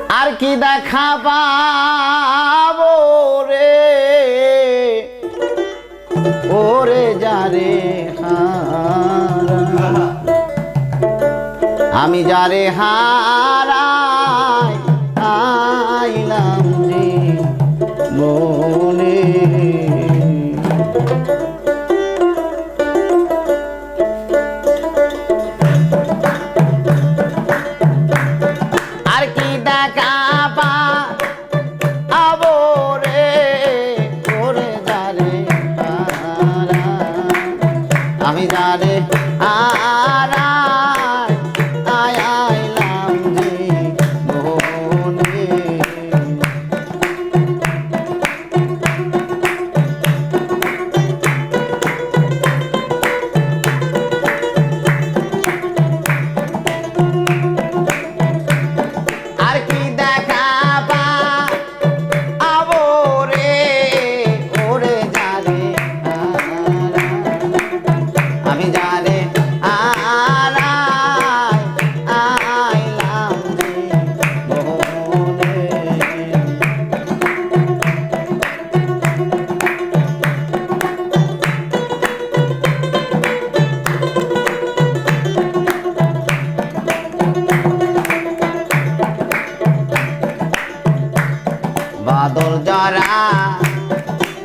আর কি দেখা পাবো রে ওরে যারে হারা আমি যারে হারাই আইলাম যে মনে আর কি দেখা পাবো রে ওরে যারে হারা আমি যারে হারাই আইলাম যে মনে আর কি দেখা পাবো রে ওরে যারে হারা আমি যারে হারাই আইলাম যে মনে বাদল জরা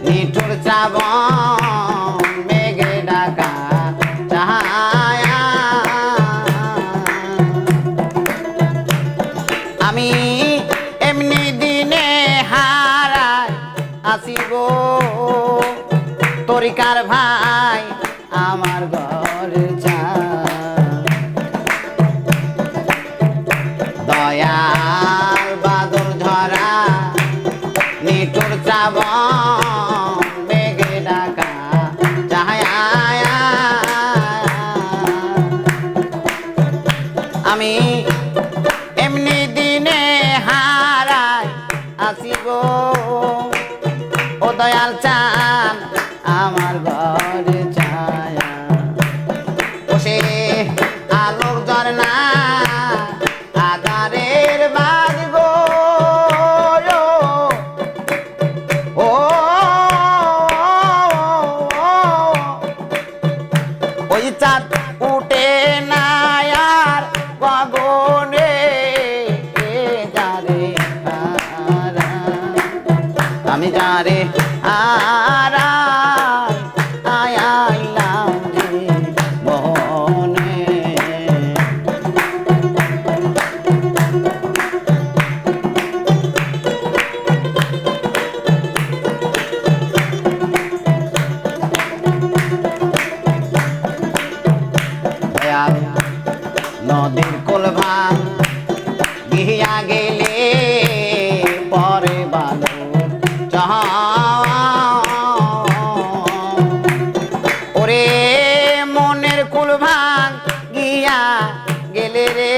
নিঠুর শ্রাবণ মেঘে ডাকা ছায়া আমি এমনি দিনে হারাই আসিব তরিকার ভাই আমার ঘরে চা দয়াল বাদল ঝরা নিঠুর শ্রাবণ মেঘে ডাকা ছায়া আমি এমনি দিনে হারাই আসিব ও দয়াল চান আমার ঘরে ছায়া বসে আলোক ঝরনা আধারের বাজব ও ওই চাঁদ উঠে না আর গগনে যারে হারা আমি যারে হারাই আইলাম যে মনে দয়াল নদীর কোল ভাঙ গিয়া গেলে পরে বালো ওরে মনের কুল ভাঙ গিয়া গেলে রে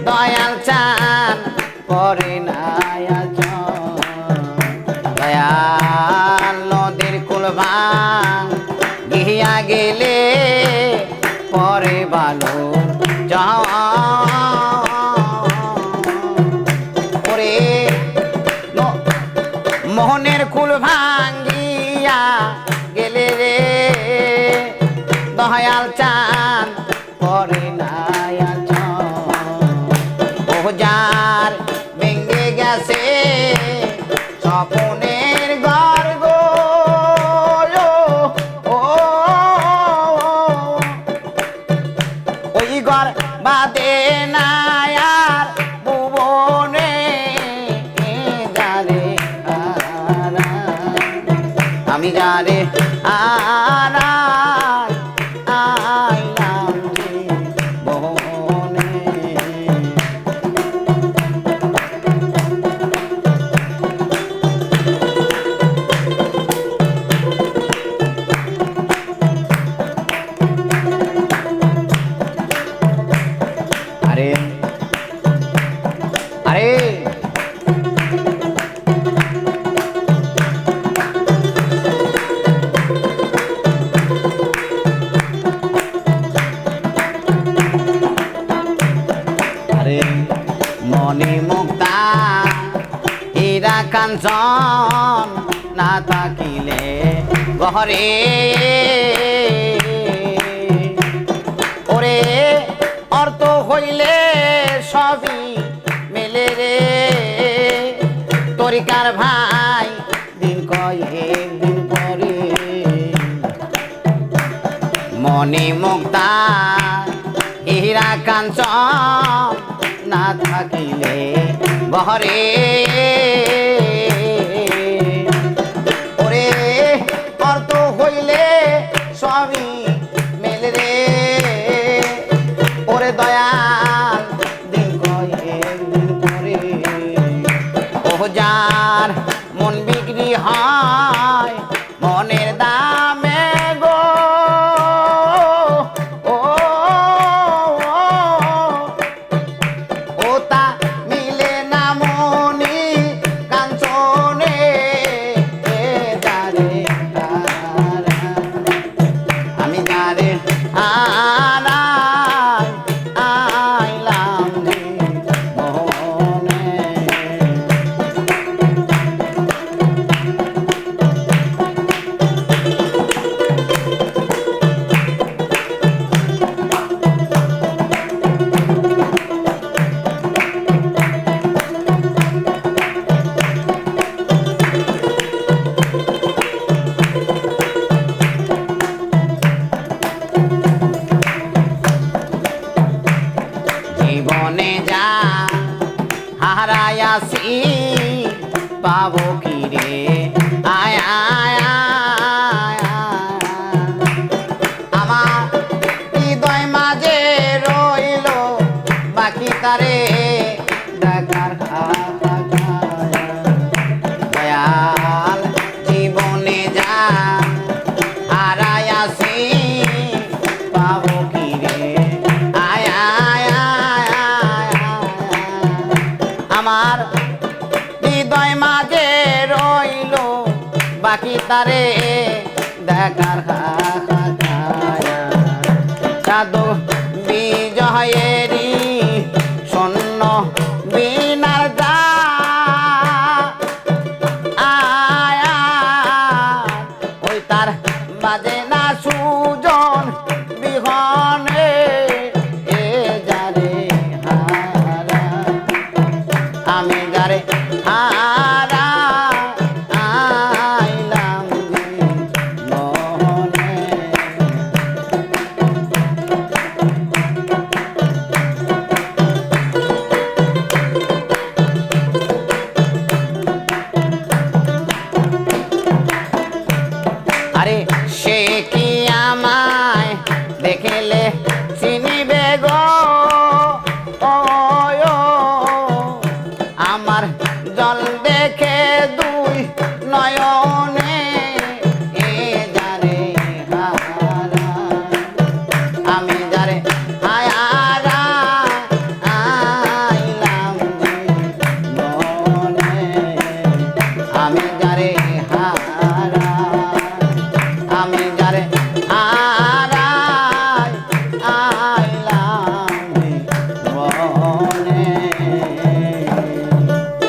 দয়াল চান পরে নাই দয়াল নদীর কুল ভাঙ গিয়া গেলে পরে বালো ওরে মোহনের কুল ভাঙ্গিয়া গেলে রে দয়াল চান পরে নাই ও যার ভেঙ্গে গেছে স্বপনের গর্ব ওই ঘর বাদে না আর ভুবনে যারে হারা আমি যারে হারাই আইলাম যে মনে আরে আরে মনি মুক্তা হীরা কাঞ্চন না থাকিলে ঘরে ওরে অর্থ হইলে সবই মেলে রে তরিকার ভাই দিন কয়েক দিন পরে মনি মুক্তা হীরা কাঞ্চন না থাকিলে ঘরে ওরে অর্থ হইলে সবই মেলে রে ওরে দয়াল দিন কয়েক দিন পরে ও যার মন বিক্রি হয় মনের দামে গো ও ও তা মিলে না মনি কাঞ্চনে যারে আমি যারে আইলাম জীবনে জীবনে যা হারায়াছি পাবো কি রে আয় আয় আয় আমার হৃদয় মাঝে রইল বাকি তারে দেখার দয়াল জীবনে যা হারায়াছি পাবো কি রে আয় আয় আমার হৃদয় মাঝে রইল বাকি তারে দেখার সাধু বিজয়েরি শূন্য বিনার দা ওই তার বাজে না সুজন বিহনে এ যারে হারা আমি যারে হারা আইলাম জীবনে আরে সে কি আমায় দেখলে চিনি